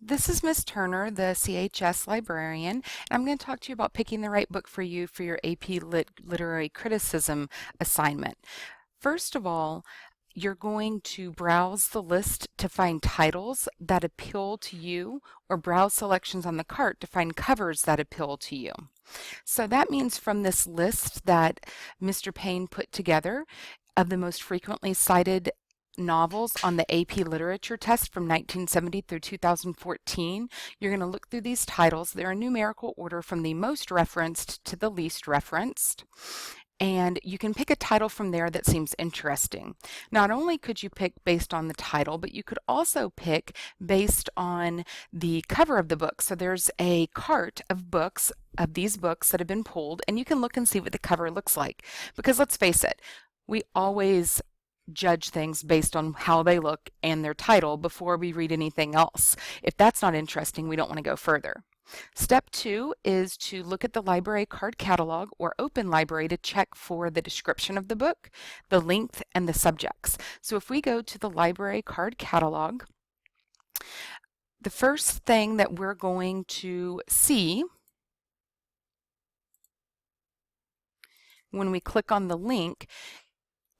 This is Miss Turner, the CHS librarian, and I'm going to talk to you about picking the right book for you for your AP Literary Criticism assignment. First of all, you're going to browse the list to find titles that appeal to you or browse selections on the cart to find covers that appeal to you. So that means from this list that Mr. Payne put together of the most frequently cited novels on the AP Literature test from 1970 through 2014. You're going to look through these titles. They're in numerical order from the most referenced to the least referenced. And you can pick a title from there that seems interesting. Not only could you pick based on the title, but you could also pick based on the cover of the book. So there's a cart of books, of these books that have been pulled, and you can look and see what the cover looks like. Because let's face it, we always judge things based on how they look and their title before we read anything else. If that's not interesting, we don't want to go further. Step 2 is to look at the library card catalog or open library to check for the description of the book, the length, and the subjects. So if we go to the library card catalog, the first thing that we're going to see when we click on the link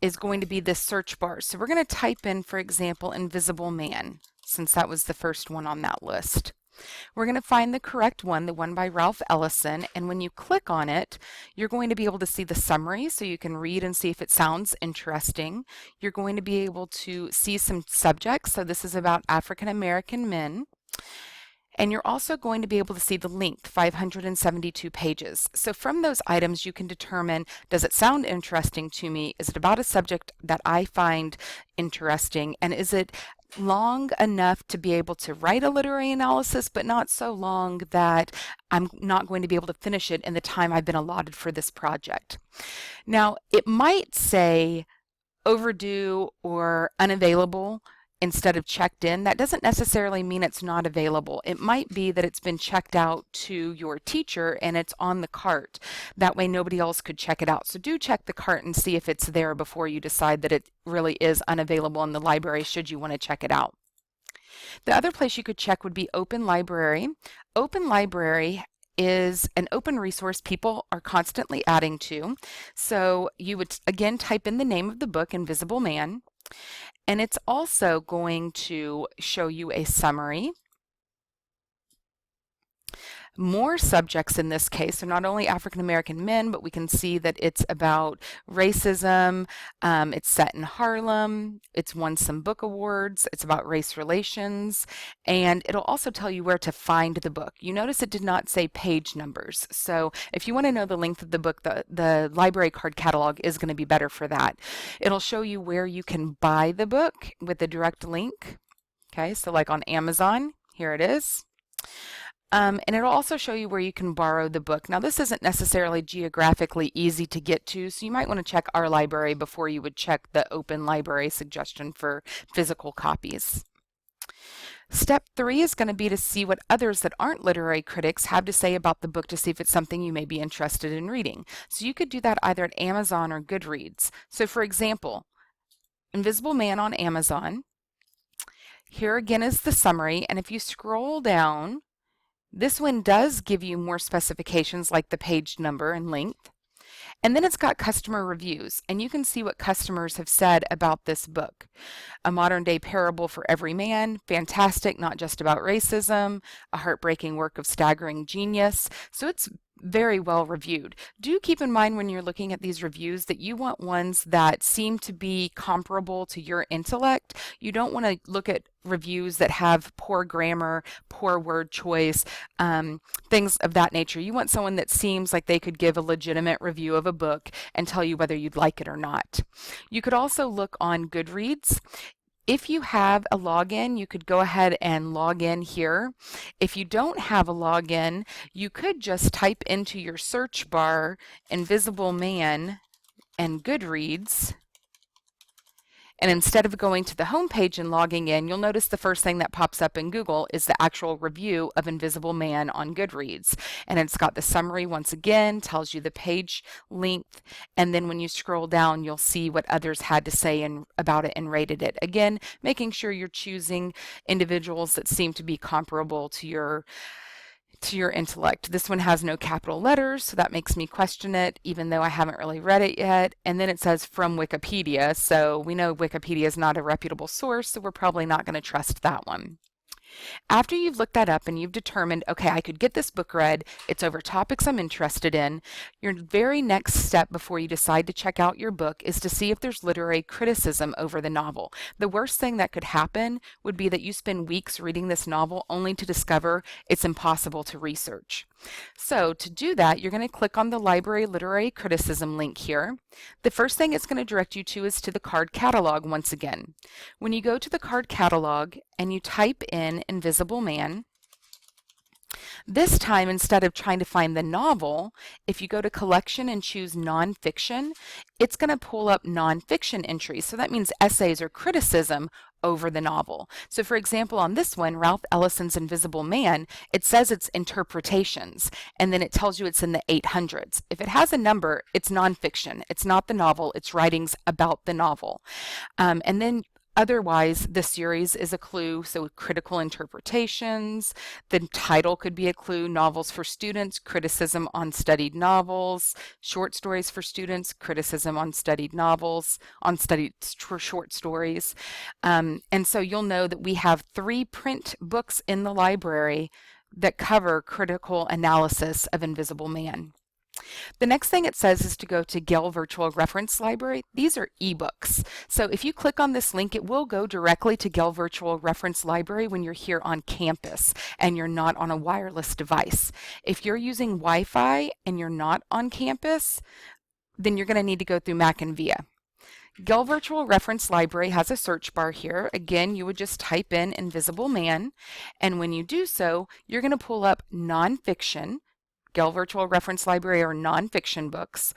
is going to be this search bar. So we're going to type in, for example, Invisible Man, since that was the first one on that list. We're going to find the correct one, the one by Ralph Ellison, and when you click on it, you're going to be able to see the summary so you can read and see if it sounds interesting. You're going to be able to see some subjects, so this is about African American men. And you're also going to be able to see the length, 572 pages. So from those items, you can determine, does it sound interesting to me? Is it about a subject that I find interesting? And is it long enough to be able to write a literary analysis, but not so long that I'm not going to be able to finish it in the time I've been allotted for this project? Now, it might say overdue or unavailable instead of checked in. That doesn't necessarily mean it's not available. It might be that it's been checked out to your teacher and it's on the cart. That way nobody else could check it out. So do check the cart and see if it's there before you decide that it really is unavailable in the library should you want to check it out. The other place you could check would be Open Library. Open Library is an open resource people are constantly adding to. So you would again type in the name of the book, Invisible Man, and it's also going to show you a summary. More subjects in this case are not only African American men, but we can see that it's about racism. It's set in Harlem. It's won some book awards. It's about race relations. And it'll also tell you where to find the book. You notice it did not say page numbers. So if you want to know the length of the book, the library card catalog is going to be better for that. It'll show you where you can buy the book with a direct link. Okay, so like on Amazon, here it is. And it'll also show you where you can borrow the book. Now, this isn't necessarily geographically easy to get to, so you might want to check our library before you would check the open library suggestion for physical copies. Step 3 is going to be to see what others that aren't literary critics have to say about the book to see if it's something you may be interested in reading. So you could do that either at Amazon or Goodreads. So for example, Invisible Man on Amazon. Here again is the summary, and if you scroll down, this one does give you more specifications like the page number and length. And then it's got customer reviews, and you can see what customers have said about this book. A modern day parable for every man, fantastic, not just about racism, a heartbreaking work of staggering genius. So it's very well reviewed. Do keep in mind when you're looking at these reviews that you want ones that seem to be comparable to your intellect. You don't want to look at reviews that have poor grammar, poor word choice, things of that nature. You want someone that seems like they could give a legitimate review of a book and tell you whether you'd like it or not. You could also look on Goodreads. If you have a login, you could go ahead and log in here. If you don't have a login, you could just type into your search bar Invisible Man and Goodreads, And instead of going to the home page and logging in, you'll notice the first thing that pops up in Google is the actual review of Invisible Man on Goodreads. And it's got the summary once again, tells you the page length, and then when you scroll down, you'll see what others had to say about it and rated it. Again, making sure you're choosing individuals that seem to be comparable to your intellect. This one has no capital letters, so that makes me question it, even though I haven't really read it yet. And then it says from Wikipedia, so we know Wikipedia is not a reputable source, so we're probably not going to trust that one. After you've looked that up and you've determined, okay, I could get this book read, it's over topics I'm interested in, your very next step before you decide to check out your book is to see if there's literary criticism over the novel. The worst thing that could happen would be that you spend weeks reading this novel only to discover it's impossible to research. So to do that, you're going to click on the Library Literary Criticism link here. The first thing it's going to direct you to is to the card catalog once again. When you go to the card catalog and you type in Invisible Man, this time, instead of trying to find the novel, if you go to collection and choose nonfiction, it's going to pull up nonfiction entries. So that means essays or criticism over the novel. So for example, on this one, Ralph Ellison's Invisible Man, it says it's interpretations, and then it tells you it's in the 800s. If it has a number, it's nonfiction. It's not the novel, it's writings about the novel. And then otherwise, the series is a clue, so critical interpretations. The title could be a clue, novels for students, criticism on studied novels, short stories for students, criticism on studied novels, on studied short stories. And so you'll know that we have 3 print books in the library that cover critical analysis of Invisible Man. The next thing it says is to go to Gale Virtual Reference Library. These are ebooks. So if you click on this link, it will go directly to Gale Virtual Reference Library when you're here on campus and you're not on a wireless device. If you're using Wi-Fi and you're not on campus, then you're going to need to go through Mac and VIA. Gale Virtual Reference Library has a search bar here. Again, you would just type in Invisible Man, and when you do so, you're going to pull up nonfiction, Gale Virtual Reference Library, or nonfiction books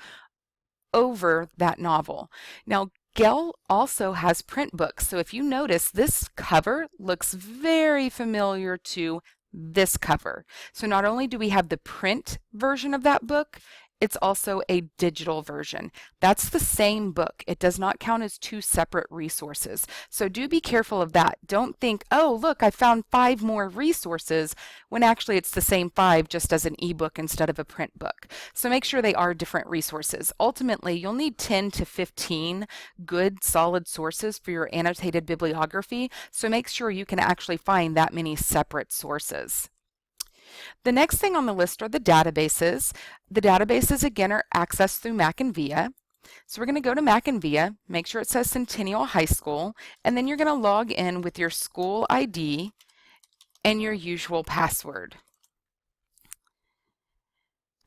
over that novel. Now, Gale also has print books, so if you notice, this cover looks very familiar to this cover. So not only do we have the print version of that book, it's also a digital version. That's the same book. It does not count as 2 separate resources. So do be careful of that. Don't think, oh, look, I found 5 more resources, when actually it's the same 5, just as an ebook instead of a print book. So make sure they are different resources. Ultimately, you'll need 10 to 15 good, solid sources for your annotated bibliography. So make sure you can actually find that many separate sources. The next thing on the list are the databases. The databases, again, are accessed through Mac and VIA. So we're going to go to Mac and VIA, make sure it says Centennial High School, and then you're going to log in with your school ID and your usual password.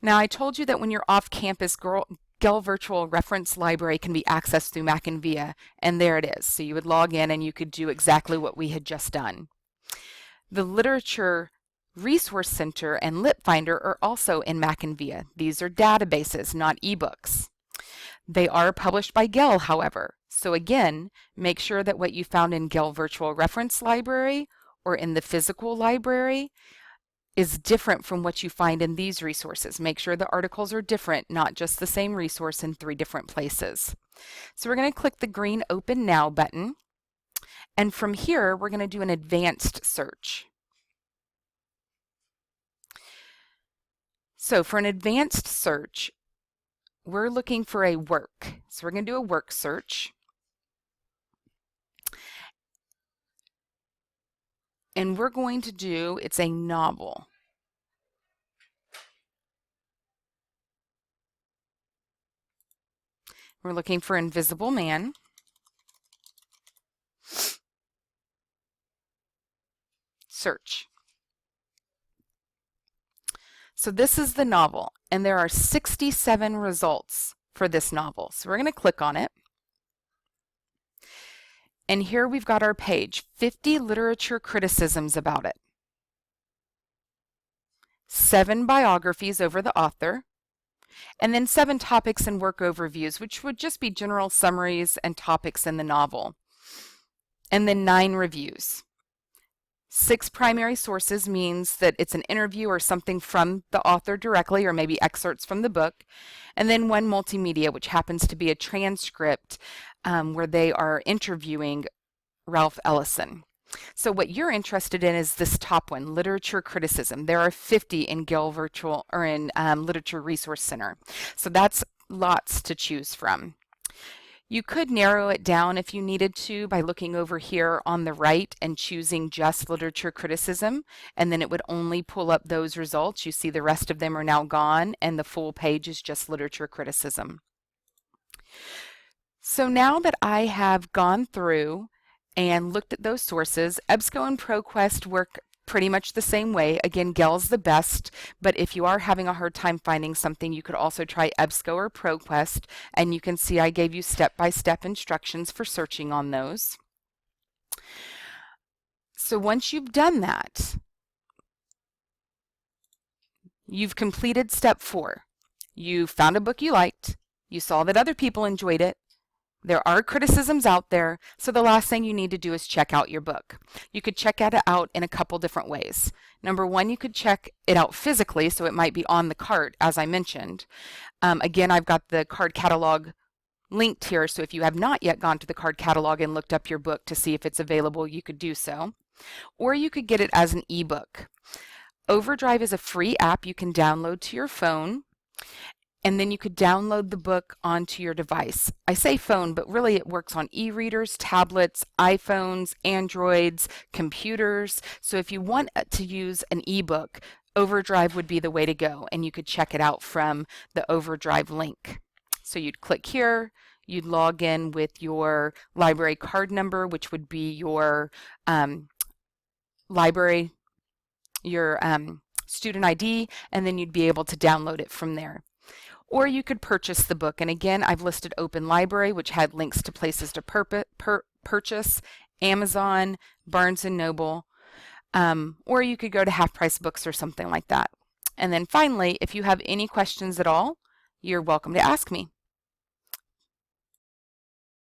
Now, I told you that when you're off campus, Gale Virtual Reference Library can be accessed through Mac and VIA, and there it is. So you would log in and you could do exactly what we had just done. The Literature Resource Center and Lit Finder are also in Mac and VIA. These are databases, not ebooks. They are published by Gale, however. So again, make sure that what you found in Gale Virtual Reference Library or in the physical library is different from what you find in these resources. Make sure the articles are different, not just the same resource in 3 different places. So we're going to click the green Open Now button, and from here we're going to do an advanced search. So for an advanced search, we're looking for a work. So we're going to do a work search. And we're going to do, it's a novel. We're looking for Invisible Man. Search. So this is the novel, and there are 67 results for this novel. So we're going to click on it. And here we've got our page, 50 literature criticisms about it, 7 biographies over the author, and then 7 topics and work overviews, which would just be general summaries and topics in the novel. and then 9 reviews. 6 primary sources means that it's an interview or something from the author directly, or maybe excerpts from the book. And then 1 multimedia, which happens to be a transcript where they are interviewing Ralph Ellison. So what you're interested in is this top one, literature criticism. There are 50 in Gale Virtual or in Literature Resource Center. So that's lots to choose from. You could narrow it down if you needed to by looking over here on the right and choosing just literature criticism, and then it would only pull up those results. You see the rest of them are now gone, and the full page is just literature criticism. So now that I have gone through and looked at those sources, EBSCO and ProQuest work pretty much the same way. Again, Gale's the best, but if you are having a hard time finding something, you could also try EBSCO or ProQuest, and you can see I gave you step-by-step instructions for searching on those. So once you've done that, you've completed step 4. You found a book you liked, you saw that other people enjoyed it, there are criticisms out there, so the last thing you need to do is check out your book. You could check it out in a couple different ways. Number one, you could check it out physically, so it might be on the cart, as I mentioned. Again, I've got the card catalog linked here, so if you have not yet gone to the card catalog and looked up your book to see if it's available, you could do so. Or you could get it as an ebook. Overdrive is a free app you can download to your phone, and then you could download the book onto your device. I say phone, but really it works on e-readers, tablets, iPhones, Androids, computers. So if you want to use an ebook, Overdrive would be the way to go, and you could check it out from the Overdrive link. So you'd click here, you'd log in with your library card number, which would be your library, your student ID, and then you'd be able to download it from there. Or you could purchase the book. And again, I've listed Open Library, which had links to places to purchase, Amazon, Barnes & Noble, or you could go to Half Price Books or something like that. And then finally, if you have any questions at all, you're welcome to ask me.